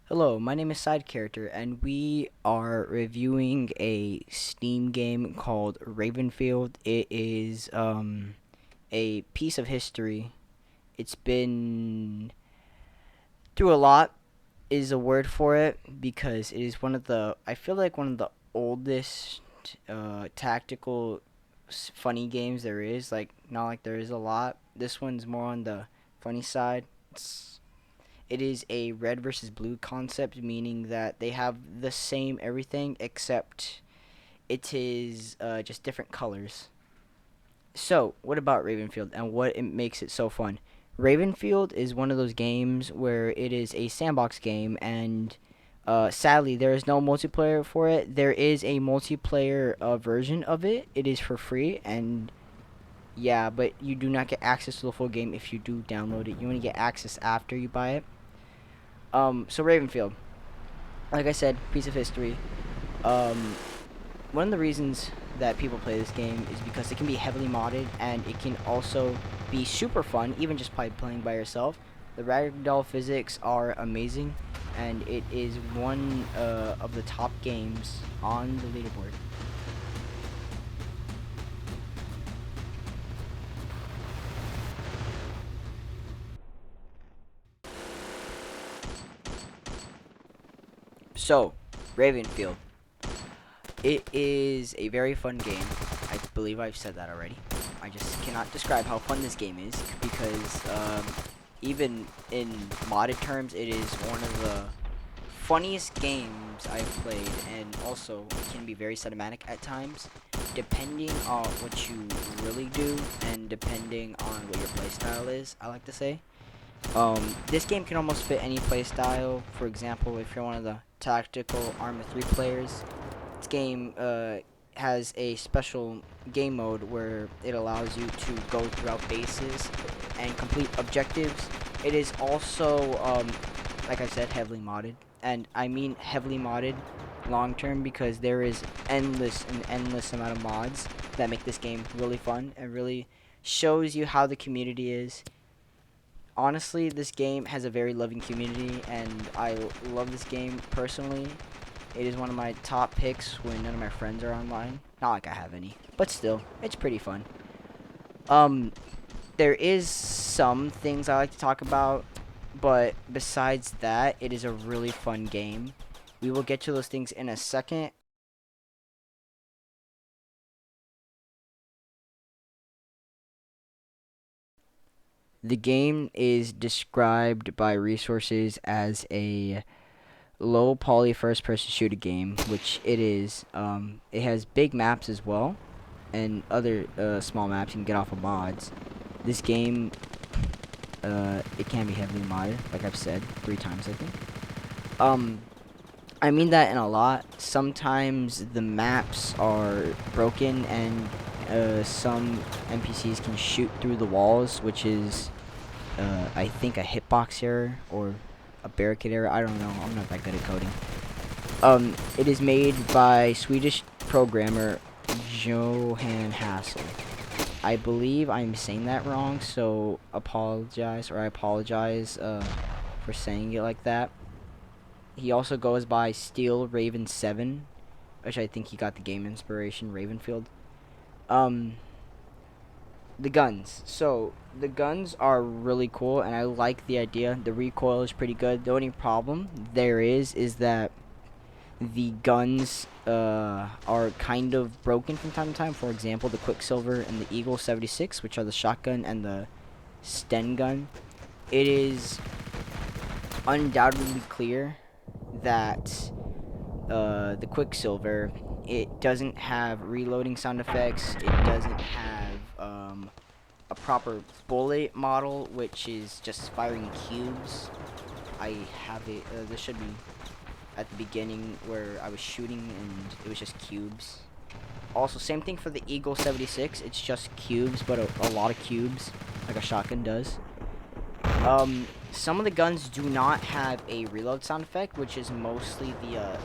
Hello, my name is Side Character, and we are reviewing a Steam game called Ravenfield. It is a piece of history. It's been through a lot is a word for it because it is one of the I feel like one of the oldest tactical funny games there is. Like not like there is a lot. This one's more on the funny side. It is a red versus blue concept, meaning that they have the same everything except it is just different colors. So, what about Ravenfield and what it makes it so fun? Ravenfield is one of those games where it is a sandbox game, and sadly, there is no multiplayer for it. There is a multiplayer version of it. It is for free, and yeah, but you do not get access to the full game if you do download it. You only get access after you buy it. So Ravenfield, like I said, piece of history. Um, One of the reasons that people play this game is because it can be heavily modded and it can also be super fun, even just by playing by yourself. The ragdoll physics are amazing, and it is one of the top games on the leaderboard. So, Ravenfield. It is a very fun game. I believe I've said that already. I just cannot describe how fun this game is because even in modded terms, it is one of the funniest games I've played, and also it can be very cinematic at times, depending on what you really do and depending on what your playstyle is. I like to say. This game can almost fit any playstyle. For example, if you're one of the tactical Arma 3 players, this game has a special game mode where it allows you to go throughout bases and complete objectives. It is also, like I said, heavily modded. And I mean heavily modded long term because there is an endless amount of mods that make this game really fun and really shows you how the community is. Honestly, this game has a very loving community, and I love this game personally. It is one of my top picks when none of my friends are online. Not like I have any, but still, it's pretty fun. Um, there is some things I like to talk about, but besides that, it is a really fun game. We will get to those things in a second. The game is described by resources as a low poly first person shooter game, which it is. It has big maps as well, and other small maps you can get off of mods. This game, it can be heavily modded, like I've said 3 times, I think. Um, I mean that in a lot. Sometimes the maps are broken, and some NPCs can shoot through the walls, which is, I think, a hitbox error or a barricade error. I don't know. I'm not that good at coding. It is made by Swedish programmer Johan Hassel. I believe I'm saying that wrong, so I apologize for saying it like that. He also goes by Steel Raven 7, which I think he got the game inspiration, Ravenfield. Um, the guns. So, the guns are really cool, and I like the idea. The recoil is pretty good. The only problem there is that the guns are kind of broken from time to time. For example, the Quicksilver and the Eagle 76, which are the shotgun and the Sten gun. It is undoubtedly clear that the Quicksilver, it doesn't have reloading sound effects. It doesn't have a proper bullet model, which is just firing cubes. I have it. This should be at the beginning where I was shooting and it was just cubes. Also, same thing for the Eagle 76. It's just cubes, but a lot of cubes, like a shotgun does. Some of the guns do not have a reload sound effect, which is mostly the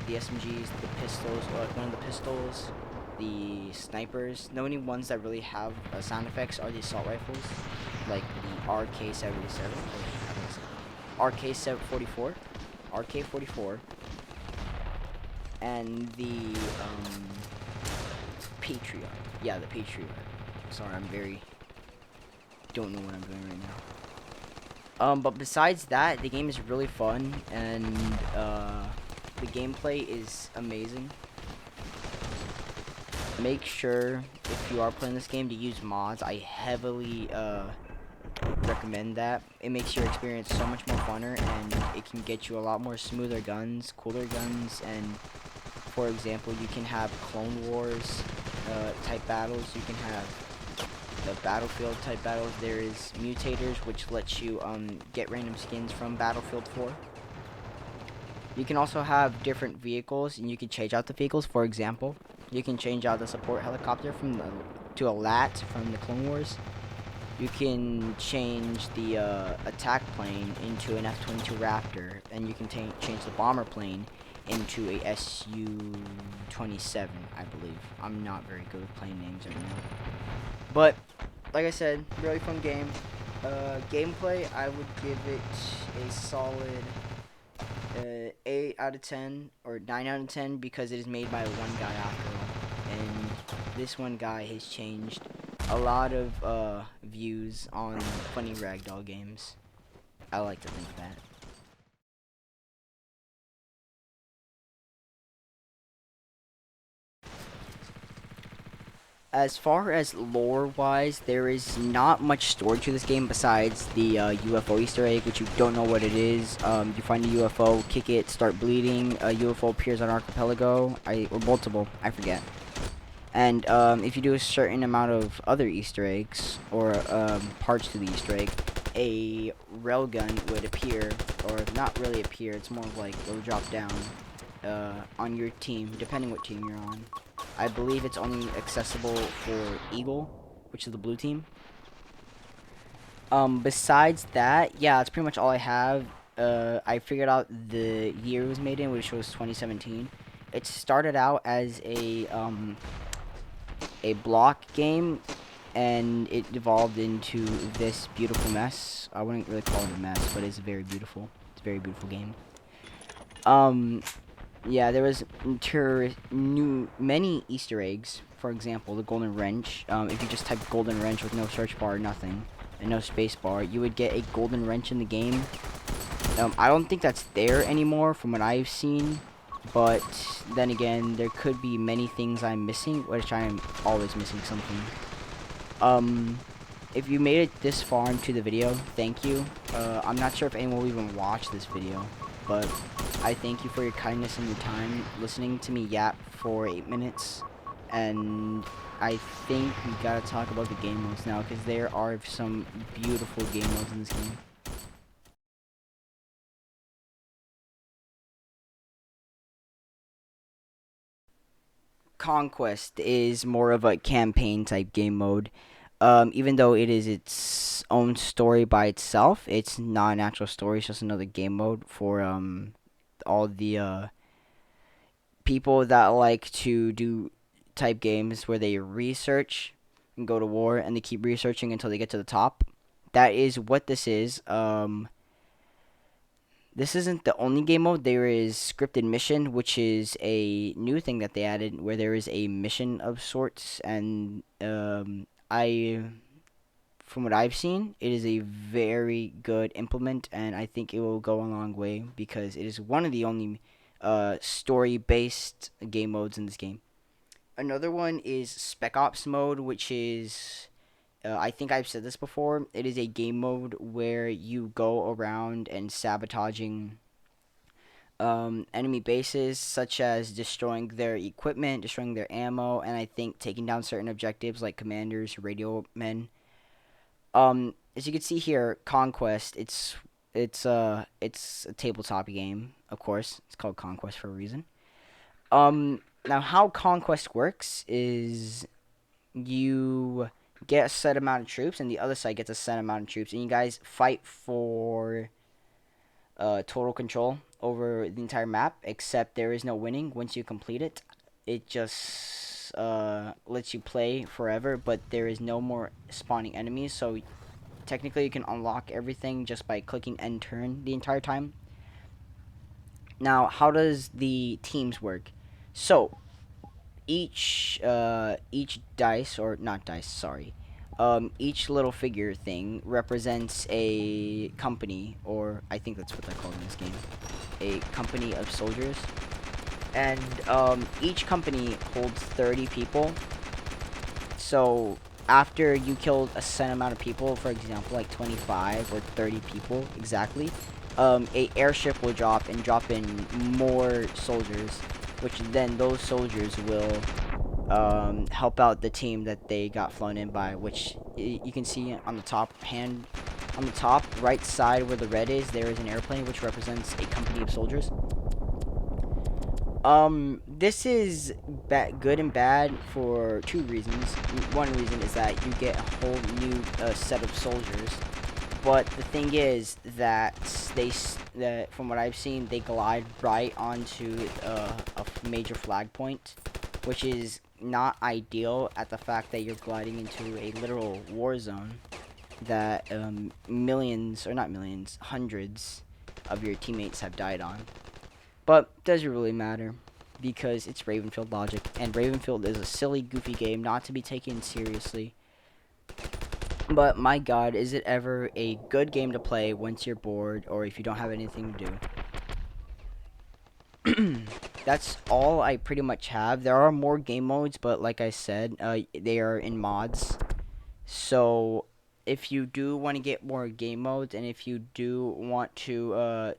SMGs, the pistols, or like one of the pistols. the snipers. The only ones that really have sound effects are the assault rifles, like the RK-77, RK-44, RK-44, and the Patriot. Yeah, the Patriot. Sorry, don't know what I'm doing right now. But besides that, the game is really fun, and the gameplay is amazing. Make sure, if you are playing this game, to use mods. I heavily recommend that. It makes your experience so much more funner, and it can get you a lot more smoother guns, cooler guns, and for example, you can have Clone Wars type battles. You can have the Battlefield type battles. There is mutators, which lets you get random skins from Battlefield 4. You can also have different vehicles, and you can change out the vehicles. For example, you can change out the support helicopter to a LAT from the Clone Wars. You can change the attack plane into an F-22 Raptor, and you can change the bomber plane into a Su-27, I believe. I'm not very good with plane names right now. But, like I said, really fun game. Gameplay, I would give it a solid 8 out of 10 or 9 out of 10 because it is made by one guy after all. And this one guy has changed a lot of views on funny ragdoll games. I like to think that. As far as lore-wise, there is not much story to this game besides the UFO Easter egg, which you don't know what it is. You find a UFO, kick it, start bleeding. A UFO appears on archipelago, or multiple, I forget. And if you do a certain amount of other Easter eggs or parts to the Easter egg, a railgun would appear, or not really appear. It's more of like it'll drop down on your team, depending what team you're on. I believe it's only accessible for Eagle, which is the blue team. Besides that, yeah, that's pretty much all I have. I figured out the year it was made in, which was 2017. It started out as a block game, and it evolved into this beautiful mess. I wouldn't really call it a mess, but it's very beautiful. It's a very beautiful game. Um, yeah, there was many Easter eggs. For example, the golden wrench. If you just type golden wrench with no search bar, nothing, and no space bar, you would get a golden wrench in the game. I don't think that's there anymore from what I've seen, but then again, there could be many things I'm missing, which I am always missing something. If you made it this far into the video, thank you. I'm not sure if anyone will even watch this video, but I thank you for your kindness and your time listening to me yap for 8 minutes. And I think we gotta talk about the game modes now, because there are some beautiful game modes in this game. Conquest is more of a campaign type game mode. Even though it is its own story by itself, it's not an actual story. It's just another game mode for all the people that like to do type games where they research and go to war, and they keep researching until they get to the top. That is what this is. This isn't the only game mode. There is scripted mission, which is a new thing that they added, where there is a mission of sorts. And from what I've seen, it is a very good implement, and I think it will go a long way because it is one of the only story-based game modes in this game. Another one is Spec Ops mode, which is I think I've said this before. It is a game mode where you go around and sabotaging enemy bases, such as destroying their equipment, destroying their ammo, and I think taking down certain objectives like commanders, radio men. As you can see here, Conquest. It's a tabletop game, of course. It's called Conquest for a reason. Now how Conquest works is you get a set amount of troops, and the other side gets a set amount of troops, and you guys fight for total control over the entire map. Except there is no winning once you complete it. It just lets you play forever, but there is no more spawning enemies. So technically, you can unlock everything just by clicking end turn the entire time. Now, how does the teams work? So each dice, or not dice, sorry, each little figure thing represents a company, or I think that's what they're called in this game, a company of soldiers. And each company holds 30 people. So after you killed a set amount of people, for example, like 25 or 30 people exactly, a airship will drop and drop in more soldiers, which then those soldiers will help out the team that they got flown in by, which you can see on the on the top right side where the red is, there is an airplane which represents a company of soldiers. This is good and bad for two reasons. One reason is that you get a whole new set of soldiers, but the thing is that that from what I've seen, they glide right onto a major flag point, which is not ideal at the fact that you're gliding into a literal war zone that millions, or not millions, hundreds of your teammates have died on. But does it really matter? Because it's Ravenfield logic, and Ravenfield is a silly, goofy game not to be taken seriously. But my god, is it ever a good game to play once you're bored or if you don't have anything to do. That's all I pretty much have. There are more game modes, but like I said, they are in mods. So if you do want to get more game modes, and if you do want to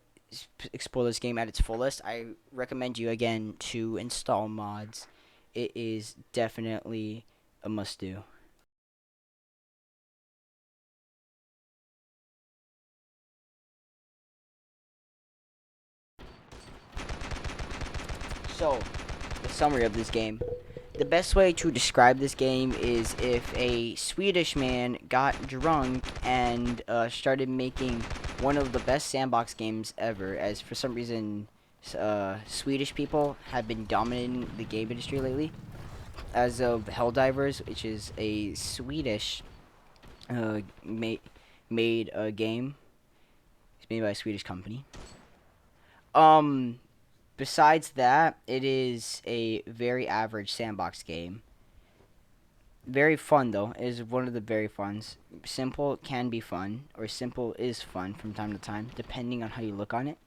explore this game at its fullest, I recommend you again to install mods. It is definitely a must do. So, the summary of this game. The best way to describe this game is if a Swedish man got drunk and started making one of the best sandbox games ever, as for some reason Swedish people have been dominating the game industry lately. As of Helldivers, which is a Swedish uh, ma- made a game. It's made by a Swedish company. Um, Besides that, it is a very average sandbox game. Very fun though. It is one of the very funs. Simple can be fun, or simple is fun from time to time, depending on how you look on it.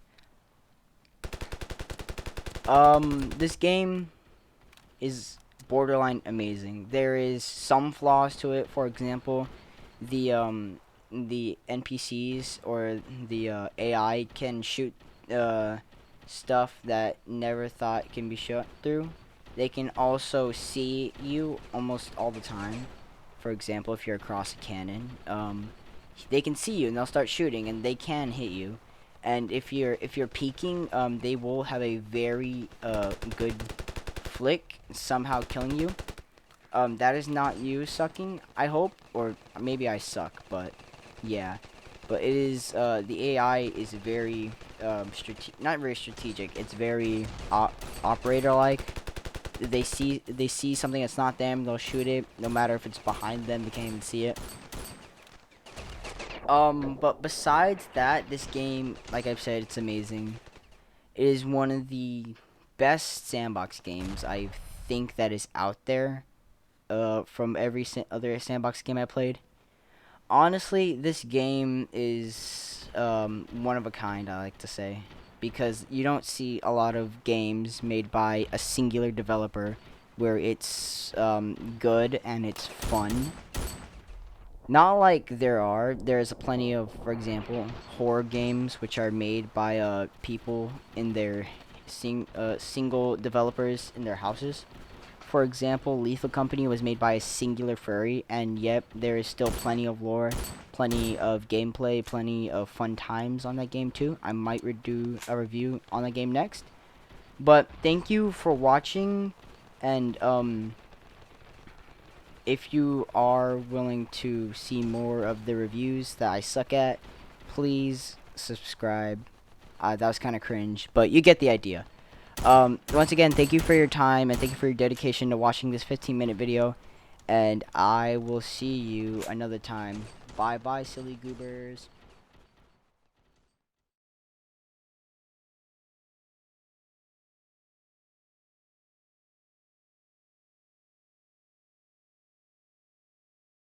This game is borderline amazing. There is some flaws to it. For example, the NPCs or the AI can shoot stuff that never thought can be shot through. They can also see you almost all the time. For example, if you're across a cannon, they can see you and they'll start shooting, and they can hit you. And if you're peeking, they will have a very good flick, somehow killing you. That is not you sucking, I hope, or maybe I suck, but yeah. But it is, the AI is very, not very strategic, it's very operator-like. They see something that's not them, they'll shoot it, no matter if it's behind them, they can't even see it. But besides that, this game, like I've said, it's amazing. It is one of the best sandbox games I think that is out there. From every other sandbox game I played. Honestly, this game is one of a kind, I like to say, because you don't see a lot of games made by a singular developer where it's good and it's fun. Not like there's plenty of, for example, horror games which are made by people in their single developers in their houses. For example, Lethal Company was made by a singular furry, and yep, there is still plenty of lore, plenty of gameplay, plenty of fun times on that game too. I might do a review on the game next. But thank you for watching, and if you are willing to see more of the reviews that I suck at, please subscribe. That was kind of cringe, but you get the idea. Once again, thank you for your time and thank you for your dedication to watching this 15-minute video. And I will see you another time. Bye bye, silly goobers.